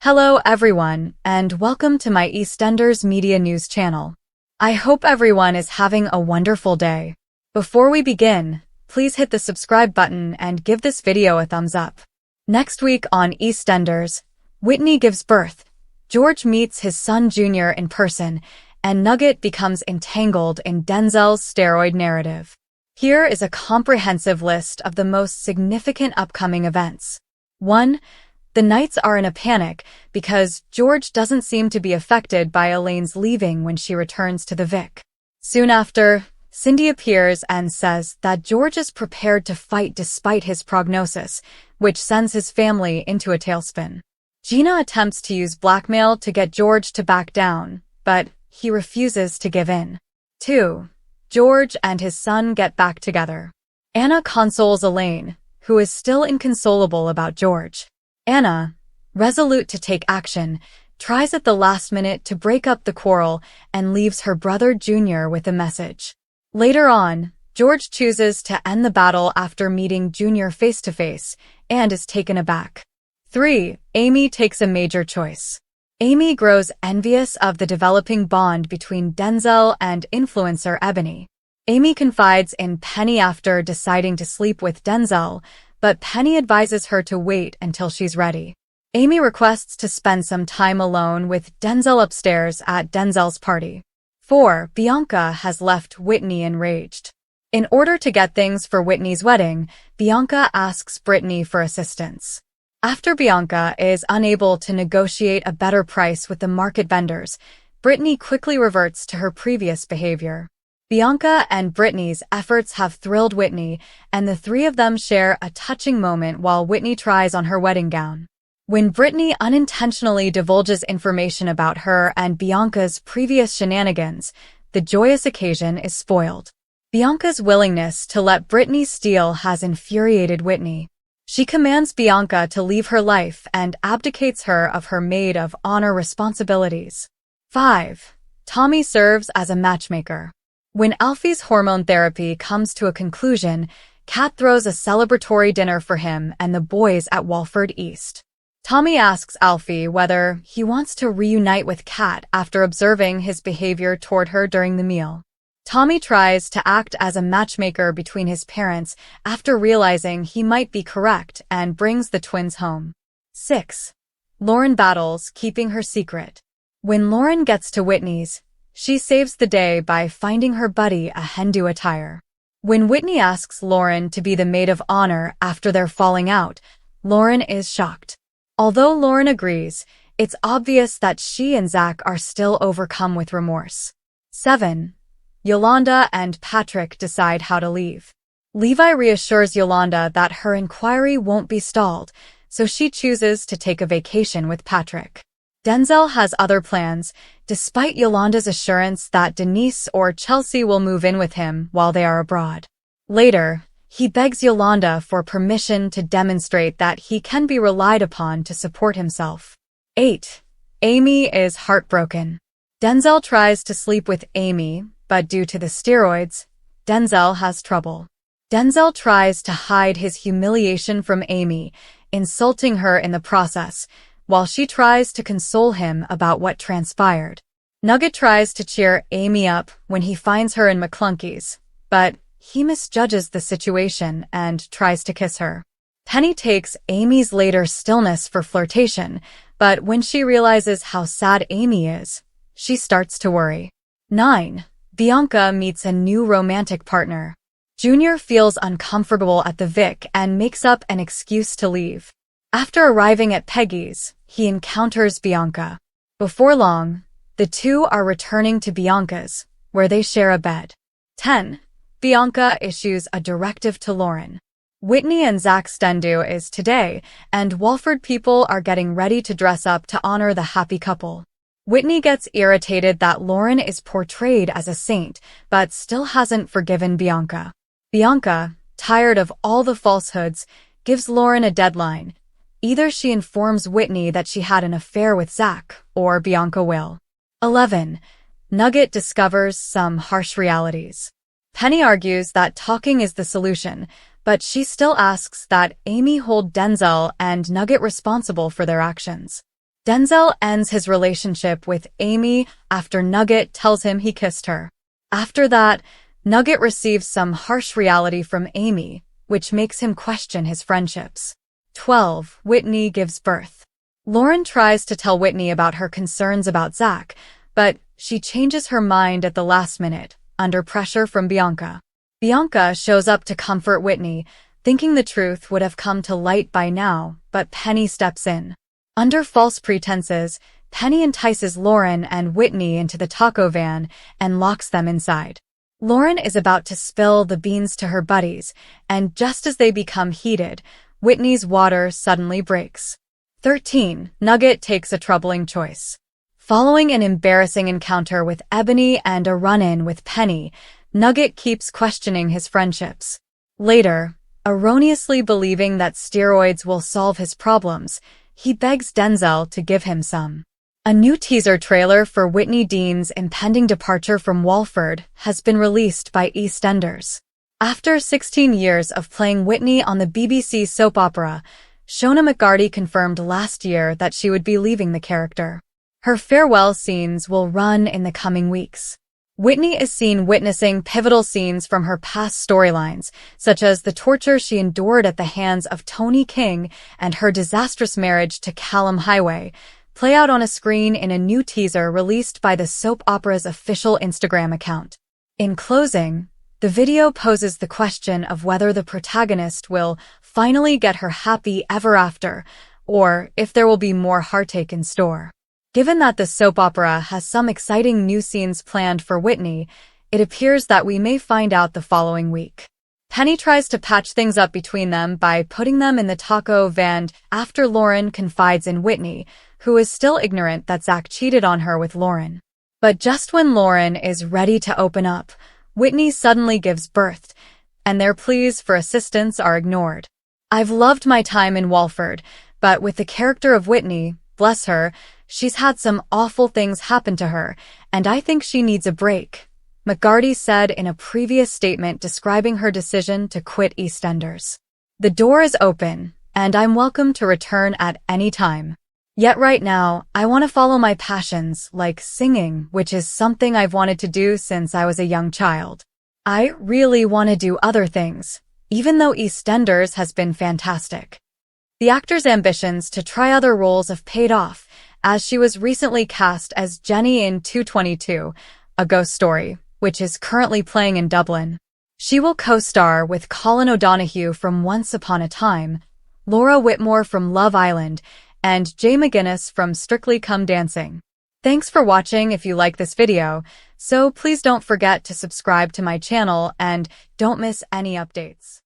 Hello everyone, and welcome to my EastEnders Media News channel. I hope everyone is having a wonderful day. Before we begin, please hit the subscribe button and give this video a thumbs up. Next week on EastEnders, Whitney gives birth, George meets his son Junior in person, and Nugget becomes entangled in Denzel's steroid narrative. Here is a comprehensive list of the most significant upcoming events. 1. The Knights are in a panic because George doesn't seem to be affected by Elaine's leaving when she returns to the Vic. Soon after, Cindy appears and says that George is prepared to fight despite his prognosis, which sends his family into a tailspin. Gina attempts to use blackmail to get George to back down, but he refuses to give in. 2. George and his son get back together. Anna consoles Elaine, who is still inconsolable about George. Anna, resolute to take action, tries at the last minute to break up the quarrel and leaves her brother Junior with a message. Later on, George chooses to end the battle after meeting Junior face-to-face and is taken aback. 3. Amy takes a major choice. Amy grows envious of the developing bond between Denzel and influencer Ebony. Amy confides in Penny after deciding to sleep with Denzel, but Penny advises her to wait until she's ready. Amy requests to spend some time alone with Denzel upstairs at Denzel's party. 4. Bianca has left Whitney enraged. In order to get things for Whitney's wedding, Bianca asks Brittany for assistance. After Bianca is unable to negotiate a better price with the market vendors, Brittany quickly reverts to her previous behavior. Bianca and Brittany's efforts have thrilled Whitney, and the three of them share a touching moment while Whitney tries on her wedding gown. When Brittany unintentionally divulges information about her and Bianca's previous shenanigans, the joyous occasion is spoiled. Bianca's willingness to let Brittany steal has infuriated Whitney. She commands Bianca to leave her life and abdicates her of her maid of honor responsibilities. 5. Tommy serves as a matchmaker. When Alfie's hormone therapy comes to a conclusion, Kat throws a celebratory dinner for him and the boys at Walford East. Tommy asks Alfie whether he wants to reunite with Kat after observing his behavior toward her during the meal. Tommy tries to act as a matchmaker between his parents after realizing he might be correct and brings the twins home. 6. Lauren battles keeping her secret. When Lauren gets to Whitney's, she saves the day by finding her buddy a Hindu attire. When Whitney asks Lauren to be the maid of honor after their falling out, Lauren is shocked. Although Lauren agrees, it's obvious that she and Zach are still overcome with remorse. 7. Yolanda and Patrick decide how to leave. Levi reassures Yolanda that her inquiry won't be stalled, so she chooses to take a vacation with Patrick. Denzel has other plans, despite Yolanda's assurance that Denise or Chelsea will move in with him while they are abroad. Later, he begs Yolanda for permission to demonstrate that he can be relied upon to support himself. 8. Amy is heartbroken. Denzel tries to sleep with Amy, but due to the steroids, Denzel has trouble. Denzel tries to hide his humiliation from Amy, insulting her in the process, while she tries to console him about what transpired. Nugget tries to cheer Amy up when he finds her in McClunky's, but he misjudges the situation and tries to kiss her. Penny takes Amy's later stillness for flirtation, but when she realizes how sad Amy is, she starts to worry. 9. Bianca meets a new romantic partner. Junior feels uncomfortable at the Vic and makes up an excuse to leave. After arriving at Peggy's, he encounters Bianca. Before long, the two are returning to Bianca's, where they share a bed. 10. Bianca issues a directive to Lauren. Whitney and Zach's do is today, and Walford people are getting ready to dress up to honor the happy couple. Whitney gets irritated that Lauren is portrayed as a saint, but still hasn't forgiven Bianca. Bianca, tired of all the falsehoods, gives Lauren a deadline. Either she informs Whitney that she had an affair with Zach, or Bianca will. 11. Nugget discovers some harsh realities. Penny argues that talking is the solution, but she still asks that Amy hold Denzel and Nugget responsible for their actions. Denzel ends his relationship with Amy after Nugget tells him he kissed her. After that, Nugget receives some harsh reality from Amy, which makes him question his friendships. 12. Whitney gives birth. Lauren tries to tell Whitney about her concerns about Zach, but she changes her mind at the last minute, under pressure from Bianca. Bianca shows up to comfort Whitney, thinking the truth would have come to light by now, but Penny steps in. Under false pretenses, Penny entices Lauren and Whitney into the taco van and locks them inside. Lauren is about to spill the beans to her buddies, and just as they become heated, Whitney's water suddenly breaks. 13. Nugget takes a troubling choice. Following an embarrassing encounter with Ebony and a run-in with Penny, Nugget keeps questioning his friendships. Later, erroneously believing that steroids will solve his problems, he begs Denzel to give him some. A new teaser trailer for Whitney Dean's impending departure from Walford has been released by EastEnders. After 16 years of playing Whitney on the BBC soap opera, Shona McGarty confirmed last year that she would be leaving the character. Her farewell scenes will run in the coming weeks. Whitney is seen witnessing pivotal scenes from her past storylines, such as the torture she endured at the hands of Tony King and her disastrous marriage to Callum Highway, play out on a screen in a new teaser released by the soap opera's official Instagram account. In closing, the video poses the question of whether the protagonist will finally get her happy ever after, or if there will be more heartache in store. Given that the soap opera has some exciting new scenes planned for Whitney, it appears that we may find out the following week. Penny tries to patch things up between them by putting them in the taco van after Lauren confides in Whitney, who is still ignorant that Zach cheated on her with Lauren. But just when Lauren is ready to open up, Whitney suddenly gives birth, and their pleas for assistance are ignored. I've loved my time in Walford, but with the character of Whitney, bless her, she's had some awful things happen to her, and I think she needs a break, McGarty said in a previous statement describing her decision to quit EastEnders. The door is open, and I'm welcome to return at any time. Yet right now, I want to follow my passions, like singing, which is something I've wanted to do since I was a young child. I really want to do other things, even though EastEnders has been fantastic. The actor's ambitions to try other roles have paid off, as she was recently cast as Jenny in 222, A Ghost Story, which is currently playing in Dublin. She will co-star with Colin O'Donoghue from Once Upon a Time, Laura Whitmore from Love Island, and Jay McGuinness from Strictly Come Dancing. Thanks for watching if you like this video, so please don't forget to subscribe to my channel and don't miss any updates.